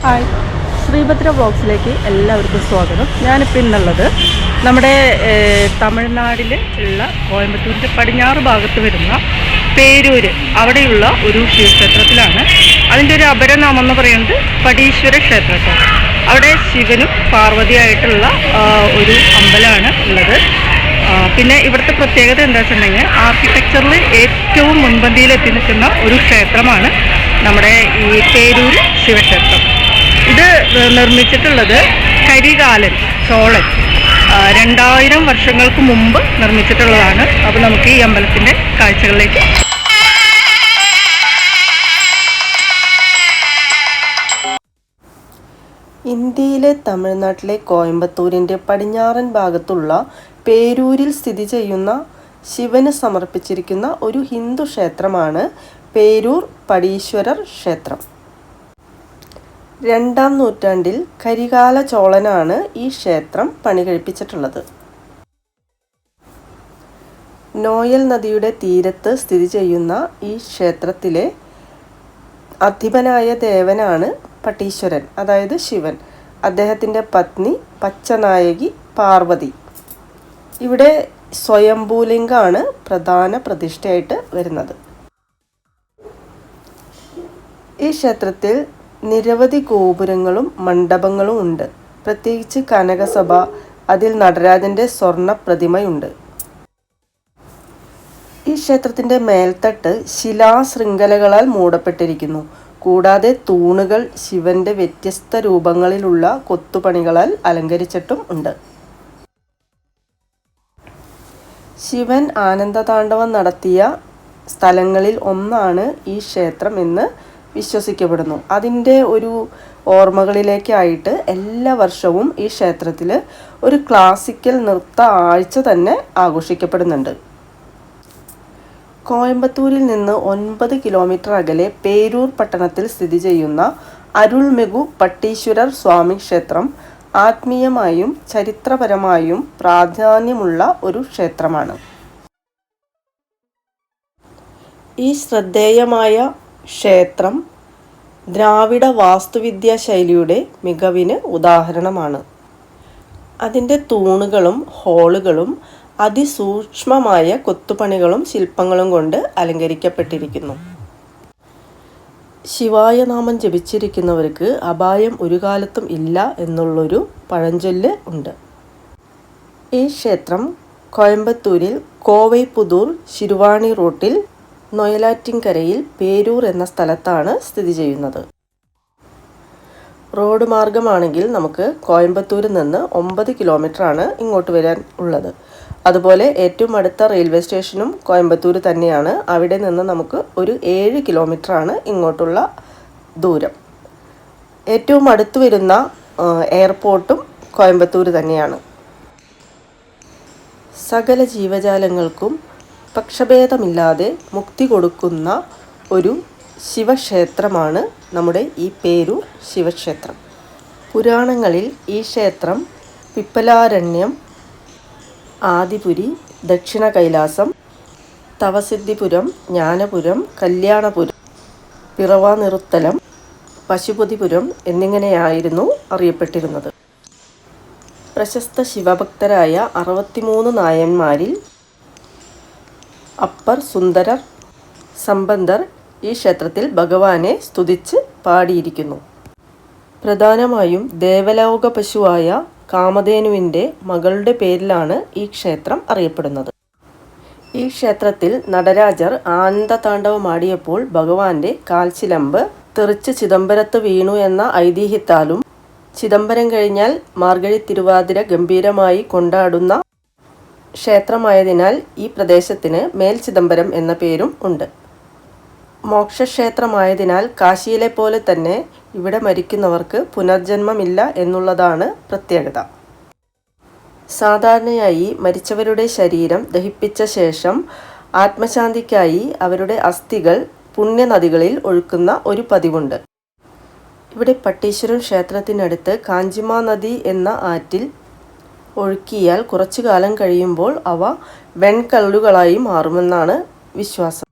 Hi, Sreebhadra വ്ളോഗ്സിലേക്ക് എല്ലാവർക്കും സ്വാഗതം. ഞാനിപ്പോൾ ഇന്നുള്ളത് നമ്മുടെ തമിഴ്നാട്ടിൽ ഉള്ള കോയമ്പത്തൂരിൻ്റെ പടിഞ്ഞാറ് ഭാഗത്ത് വരുന്ന പേരൂര്, അവിടെയുള്ള ഒരു ശിവക്ഷേത്രത്തിലാണ്. അതിൻ്റെ ഒരു അപരനാമം എന്ന് പറയുന്നത് പടീശ്വര ക്ഷേത്രം. അവിടെ ശിവനും പാർവതിയായിട്ടുള്ള ഒരു അമ്പലമാണ് ഉള്ളത്. പിന്നെ ഇവിടുത്തെ പ്രത്യേകത എന്താ വെച്ചിട്ടുണ്ടെങ്കിൽ ആർക്കിടെക്ചറിൽ ഏറ്റവും മുൻപന്തിയിൽ എത്തി നിൽക്കുന്ന ഒരു ക്ഷേത്രമാണ് നമ്മുടെ ഈ പേരൂര് ശിവക്ഷേത്രം. ഇത് നിർമ്മിച്ചിട്ടുള്ളത് കരികാലൻ ചോളൻ 2000 വർഷങ്ങൾക്ക് മുമ്പ് നിർമ്മിച്ചിട്ടുള്ളതാണ്. അപ്പോൾ നമുക്ക് ഈ അമ്പലത്തിൻ്റെ കാഴ്ചകളിലേക്ക് ഇന്ത്യയിലെ തമിഴ്നാട്ടിലെ കോയമ്പത്തൂരിൻ്റെ പടിഞ്ഞാറൻ ഭാഗത്തുള്ള പേരൂരിൽ സ്ഥിതി ചെയ്യുന്ന ശിവന് സമർപ്പിച്ചിരിക്കുന്ന ഒരു ഹിന്ദു ക്ഷേത്രമാണ് പേരൂർ പടീശ്വരർ ക്ഷേത്രം. 2-ാം നൂറ്റാണ്ടിൽ കരികാല ചോളനാണ് ഈ ക്ഷേത്രം പണികഴിപ്പിച്ചിട്ടുള്ളത്. നോയൽ നദിയുടെ തീരത്ത് സ്ഥിതി ചെയ്യുന്ന ഈ ക്ഷേത്രത്തിലെ അധിപനായ ദേവനാണ് പട്ടീശ്വരൻ, അതായത് ശിവൻ. അദ്ദേഹത്തിൻ്റെ പത്നി പച്ചനായകി പാർവതി. ഇവിടെ സ്വയംഭൂലിംഗാണ് പ്രധാന പ്രതിഷ്ഠയായിട്ട് വരുന്നത്. ഈ ക്ഷേത്രത്തിൽ നിരവധി ഗോപുരങ്ങളും മണ്ഡപങ്ങളും ഉണ്ട്. പ്രത്യേകിച്ച് കനകസഭ, അതിൽ നടരാജൻ്റെ സ്വർണ്ണ പ്രതിമയുണ്ട്. ഈ ക്ഷേത്രത്തിൻ്റെ മേൽത്തട്ട് ശിലാശൃംഖലകളാൽ മൂടപ്പെട്ടിരിക്കുന്നു. കൂടാതെ തൂണുകൾ ശിവന്റെ വ്യത്യസ്ത രൂപങ്ങളിലുള്ള കൊത്തുപണികളാൽ അലങ്കരിച്ചിട്ടും ഉണ്ട്. ശിവൻ ആനന്ദതാണ്ഡവം നടത്തിയ സ്ഥലങ്ങളിൽ ഒന്നാണ് ഈ ക്ഷേത്രം എന്ന് വിശ്വസിക്കപ്പെടുന്നു. അതിൻ്റെ ഒരു ഓർമ്മകളിലേക്കായിട്ട് എല്ലാ വർഷവും ഈ ക്ഷേത്രത്തിൽ ഒരു ക്ലാസിക്കൽ നൃത്ത ആഴ്ച തന്നെ ആഘോഷിക്കപ്പെടുന്നുണ്ട്. കോയമ്പത്തൂരിൽ നിന്ന് 9 കിലോമീറ്റർ അകലെ പേരൂർ പട്ടണത്തിൽ സ്ഥിതി ചെയ്യുന്ന അരുൾമികു പട്ടീശ്വരർ സ്വാമി ക്ഷേത്രം ആത്മീയമായും ചരിത്രപരമായും പ്രാധാന്യമുള്ള ഒരു ക്ഷേത്രമാണ്. ഈ ശ്രദ്ധേയമായ ക്ഷേത്രം ദ്രാവിഡ വാസ്തുവിദ്യാ ശൈലിയുടെ മികവിന് ഉദാഹരണമാണ്. അതിൻ്റെ തൂണുകളും ഹോളുകളും അതിസൂക്ഷ്മമായ കൊത്തുപണികളും ശില്പങ്ങളും കൊണ്ട് അലങ്കരിക്കപ്പെട്ടിരിക്കുന്നു. ശിവായ നാമം ജപിച്ചിരിക്കുന്നവർക്ക് അപായം ഒരു കാലത്തും ഇല്ല എന്നുള്ളൊരു പഴഞ്ചൊല്ല് ഉണ്ട്. ഈ ക്ഷേത്രം കോയമ്പത്തൂരിൽ കോവൈപ്പുതൂർ ശിരുവാണി റൂട്ടിൽ നൊയലാറ്റിൻകരയിൽ പേരൂർ എന്ന സ്ഥലത്താണ് സ്ഥിതി ചെയ്യുന്നത്. റോഡ് മാർഗമാണെങ്കിൽ നമുക്ക് കോയമ്പത്തൂരിൽ നിന്ന് 9 കിലോമീറ്ററാണ് ഇങ്ങോട്ട് വരാൻ ഉള്ളത്. അതുപോലെ ഏറ്റവും അടുത്ത റെയിൽവേ സ്റ്റേഷനും കോയമ്പത്തൂർ തന്നെയാണ്. അവിടെ നിന്ന് നമുക്ക് ഒരു 7 കിലോമീറ്ററാണ് ഇങ്ങോട്ടുള്ള ദൂരം. ഏറ്റവും അടുത്ത് വരുന്ന എയർപോർട്ടും കോയമ്പത്തൂർ തന്നെയാണ്. സകല ജീവജാലങ്ങൾക്കും പക്ഷഭേദമില്ലാതെ മുക്തി കൊടുക്കുന്ന ഒരു ശിവക്ഷേത്രമാണ് നമ്മുടെ ഈ പേരൂർ ശിവക്ഷേത്രം. പുരാണങ്ങളിൽ ഈ ക്ഷേത്രം പിപ്പലാരണ്യം, ആദിപുരി, ദക്ഷിണ കൈലാസം, തവസിദ്ധിപുരം, ജ്ഞാനപുരം, കല്യാണപുരം, പിറവാനിറുത്തലം, പശുപതിപുരം എന്നിങ്ങനെയായിരുന്നു അറിയപ്പെട്ടിരുന്നത്. പ്രശസ്ത ശിവഭക്തരായ 63 നായന്മാരിൽ അപ്പർ, സുന്ദരർ, സമ്പന്തർ ഈ ക്ഷേത്രത്തിൽ ഭഗവാനെ സ്തുതിച്ച് പാടിയിരിക്കുന്നു. പ്രധാനമായും ദേവലോക പശുവായ കാമധേനുവിൻ്റെ മകളുടെ പേരിലാണ് ഈ ക്ഷേത്രം അറിയപ്പെടുന്നത്. ഈ ക്ഷേത്രത്തിൽ നടരാജർ ആനന്ദതാണ്ഡവമാടിയപ്പോൾ ഭഗവാന്റെ കാൽച്ചിലമ്പ് തെറിച്ച് ചിദംബരത്ത് വീണു എന്ന ഐതിഹ്യത്താലും ചിദംബരം കഴിഞ്ഞാൽ മാർഗഴി തിരുവാതിര ഗംഭീരമായി കൊണ്ടാടുന്ന ക്ഷേത്രമായതിനാൽ ഈ പ്രദേശത്തിന് മേൽ ചിദംബരം എന്ന പേരും ഉണ്ട്. മോക്ഷക്ഷേത്രമായതിനാൽ കാശിയിലെ പോലെ തന്നെ ഇവിടെ മരിക്കുന്നവർക്ക് പുനർജന്മമില്ല എന്നുള്ളതാണ് പ്രത്യേകത. സാധാരണയായി മരിച്ചവരുടെ ശരീരം ദഹിപ്പിച്ച ശേഷം ആത്മശാന്തിക്കായി അവരുടെ അസ്ഥികൾ പുണ്യനദികളിൽ ഒഴുക്കുന്ന ഒരു പതിവുണ്ട്. ഇവിടെ പട്ടീശ്വരൻ ക്ഷേത്രത്തിനടുത്ത് കാഞ്ചിമാ നദി എന്ന ആറ്റിൽ ഒഴുക്കിയാൽ കുറച്ചു കാലം കഴിയുമ്പോൾ അവ വെൺകല്ലുകളായി മാറുമെന്നാണ് വിശ്വാസം.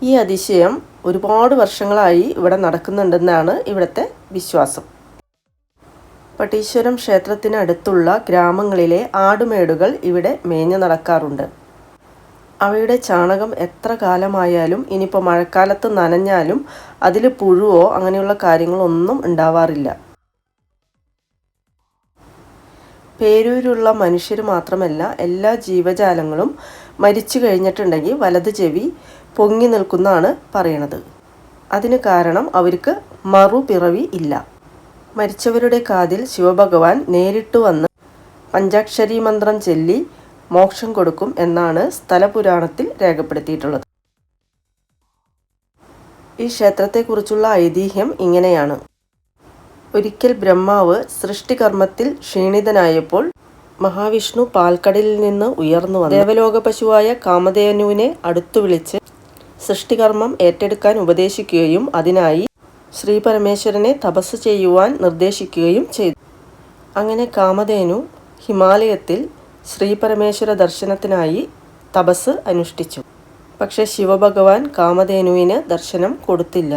ഈ അതിശയം ഒരുപാട് വർഷങ്ങളായി ഇവിടെ നടക്കുന്നുണ്ടെന്നാണ് ഇവിടുത്തെ വിശ്വാസം. പട്ടീശ്വരം ക്ഷേത്രത്തിനടുത്തുള്ള ഗ്രാമങ്ങളിലെ ആടുമേടുകൾ ഇവിടെ മേഞ്ഞു നടക്കാറുണ്ട്. അവയുടെ ചാണകം എത്ര കാലമായാലും ഇനിയിപ്പോൾ മഴക്കാലത്ത് നനഞ്ഞാലും അതിൽ പുഴുവോ അങ്ങനെയുള്ള കാര്യങ്ങളൊന്നും ഉണ്ടാവാറില്ല. പേരൂരുള്ള മനുഷ്യർ മാത്രമല്ല, എല്ലാ ജീവജാലങ്ങളും മരിച്ചു കഴിഞ്ഞിട്ടുണ്ടെങ്കിൽ വലത് ചെവി പൊങ്ങി നിൽക്കുന്നതാണ് പറയണത്. അതിന് കാരണം അവർക്ക് മറുപിറവി ഇല്ല. മരിച്ചവരുടെ കാതിൽ ശിവഭഗവാൻ നേരിട്ട് വന്ന് പഞ്ചാക്ഷരി മന്ത്രം ചൊല്ലി മോക്ഷം കൊടുക്കും എന്നാണ് സ്ഥലപുരാണത്തിൽ രേഖപ്പെടുത്തിയിട്ടുള്ളത്. ഈ ക്ഷേത്രത്തെക്കുറിച്ചുള്ള ഐതിഹ്യം ഇങ്ങനെയാണ്. ഒരിക്കൽ ബ്രഹ്മാവ് സൃഷ്ടികർമ്മത്തിൽ ക്ഷീണിതനായപ്പോൾ മഹാവിഷ്ണു പാൽക്കടലിൽ നിന്ന് ഉയർന്നു വന്ന് ദേവലോക പശുവായ കാമധേനുവിനെ അടുത്തു വിളിച്ച് സൃഷ്ടികർമ്മം ഏറ്റെടുക്കാൻ ഉപദേശിക്കുകയും അതിനായി ശ്രീ പരമേശ്വരനെ തപസ് ചെയ്യുവാൻ നിർദ്ദേശിക്കുകയും ചെയ്തു. അങ്ങനെ കാമധേനു ഹിമാലയത്തിൽ ശ്രീ പരമേശ്വര ദർശനത്തിനായി തപസ് അനുഷ്ഠിച്ചു. പക്ഷെ ശിവഭഗവാൻ കാമധേനുവിന് ദർശനം കൊടുത്തില്ല.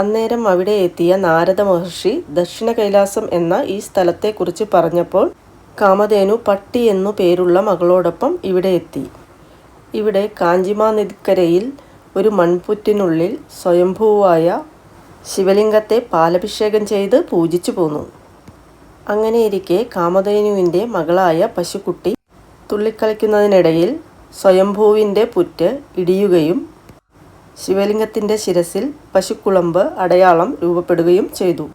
അന്നേരം അവിടെ എത്തിയ നാരദ മഹർഷി ദക്ഷിണ കൈലാസം എന്ന ഈ സ്ഥലത്തെക്കുറിച്ച് പറഞ്ഞപ്പോൾ കാമധേനു പട്ടി എന്നു പേരുള്ള മകളോടൊപ്പം ഇവിടെ എത്തി. ഇവിടെ കാഞ്ചിമാ നദിക്കരയിൽ ഒരു മൺപുറ്റിനുള്ളിൽ സ്വയംഭൂവായ ശിവലിംഗത്തെ പാലഭിഷേകം ചെയ്ത് പൂജിച്ചു പോന്നു. അങ്ങനെയിരിക്കെ കാമധേനുവിൻ്റെ മകളായ പശുക്കുട്ടി തുള്ളിക്കളിക്കുന്നതിനിടയിൽ സ്വയംഭൂവിൻ്റെ പുറ്റ് ഇടിയുകയും ശിവലിംഗത്തിൻ്റെ ശിരസിൽ പശുക്കുളമ്പ് അടയാളം രൂപപ്പെടുകയും ചെയ്തു.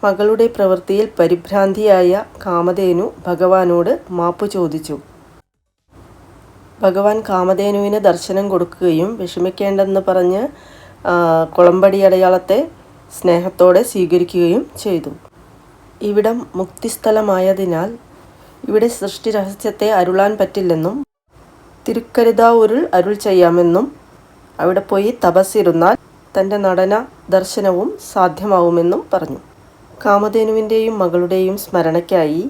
മകളുടെ പ്രവൃത്തിയിൽ പരിഭ്രാന്തിയായ കാമധേനു ഭഗവാനോട് മാപ്പ് ചോദിച്ചു. ഭഗവാൻ കാമധേനുവിന് ദർശനം കൊടുക്കുകയും വിഷമിക്കേണ്ടെന്ന് പറഞ്ഞ് കുളമ്പടി അടയാളത്തെ സ്നേഹത്തോടെ സ്വീകരിക്കുകയും ചെയ്തു. ഇവിടം മുക്തിസ്ഥലമായതിനാൽ ഇവിടെ സൃഷ്ടി രഹസ്യത്തെ അരുളാൻ പറ്റില്ലെന്നും തിരുക്കരുതാവൂരിൽ അരുൾ ചെയ്യാമെന്നും അവിടെ പോയി തപസ്സിരുന്നാൽ തൻ്റെ നടന ദർശനവും സാധ്യമാവുമെന്നും പറഞ്ഞു. കാമധേനുവിൻ്റെയും മകളുടെയും സ്മരണയ്ക്കായി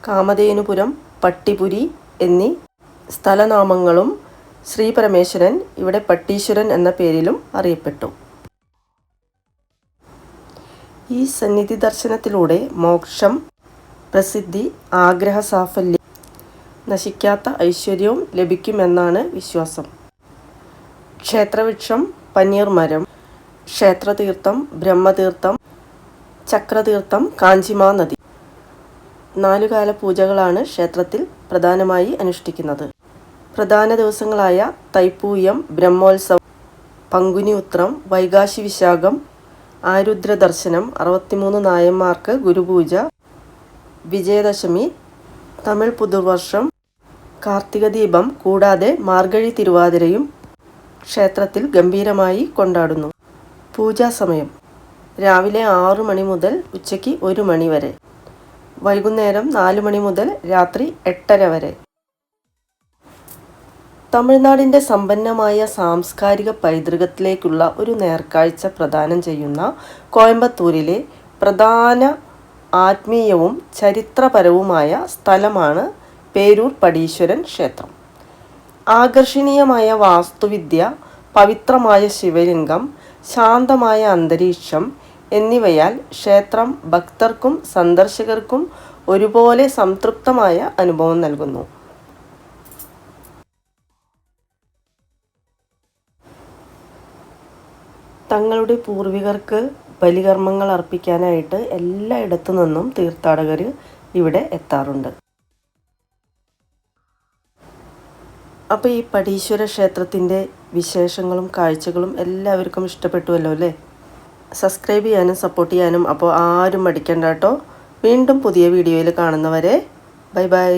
കാമധേനുപുരം, പട്ടിപുരി എന്നീ സ്ഥലനാമങ്ങളും ശ്രീ പരമേശ്വരൻ ഇവിടെ പട്ടീശ്വരൻ എന്ന പേരിലും അറിയപ്പെട്ടു. ഈ സന്നിധി ദർശനത്തിലൂടെ മോക്ഷം, പ്രസിദ്ധി, ആഗ്രഹ സാഫല്യം, നശിക്കാത്ത ഐശ്വര്യവും ലഭിക്കുമെന്നാണ് വിശ്വാസം. ക്ഷേത്രവൃക്ഷം പനീർ മരം, ക്ഷേത്രതീർത്ഥം ബ്രഹ്മതീർത്ഥം, ചക്രതീർത്ഥം കാഞ്ചിമാ നദി. 4 കാല പൂജകളാണ് ക്ഷേത്രത്തിൽ പ്രധാനമായി അനുഷ്ഠിക്കുന്നത്. പ്രധാന ദിവസങ്ങളായ തൈപ്പൂയം, ബ്രഹ്മോത്സവം, പങ്കുനി ഉത്രം, വൈകാശി വിശാഖം, ആരുദ്ര ദർശനം, 63 നായന്മാർക്ക് ഗുരുപൂജ, വിജയദശമി, തമിഴ് പുതുവർഷം, കാർത്തിക ദീപം കൂടാതെ മാർഗഴി തിരുവാതിരയും ക്ഷേത്രത്തിൽ ഗംഭീരമായി കൊണ്ടാടുന്നു. പൂജാസമയം രാവിലെ 6 മണി മുതൽ ഉച്ചയ്ക്ക് 1 മണി വരെ, വൈകുന്നേരം 4 മണി മുതൽ രാത്രി 8:30 വരെ. തമിഴ്നാടിൻ്റെ സമ്പന്നമായ സാംസ്കാരിക പൈതൃകത്തിലേക്കുള്ള ഒരു നേർക്കാഴ്ച പ്രദാനം ചെയ്യുന്ന കോയമ്പത്തൂരിലെ പ്രധാന ആത്മീയവും ചരിത്രപരവുമായ സ്ഥലമാണ് പേരൂർ പടീശ്വരൻ ക്ഷേത്രം. ആകർഷണീയമായ വാസ്തുവിദ്യ, പവിത്രമായ ശിവലിംഗം, ശാന്തമായ അന്തരീക്ഷം എന്നിവയാൽ ക്ഷേത്രം ഭക്തർക്കും സന്ദർശകർക്കും ഒരുപോലെ സംതൃപ്തമായ അനുഭവം നൽകുന്നു. തങ്ങളുടെ പൂർവികർക്ക് ബലികർമ്മങ്ങൾ അർപ്പിക്കാനായിട്ട് എല്ലായിടത്തു നിന്നും തീർത്ഥാടകർ ഇവിടെ എത്താറുണ്ട്. അപ്പോൾ ഈ പടീശ്വര ക്ഷേത്രത്തിൻ്റെ വിശേഷങ്ങളും കാഴ്ചകളും എല്ലാവർക്കും ഇഷ്ടപ്പെട്ടുവല്ലോ അല്ലേ? സബ്സ്ക്രൈബ് ചെയ്യാനും സപ്പോർട്ട് ചെയ്യാനും അപ്പോൾ ആരും മടിക്കണ്ട കേട്ടോ. വീണ്ടും പുതിയ വീഡിയോയിൽ കാണുന്നവരെ ബൈ ബൈ.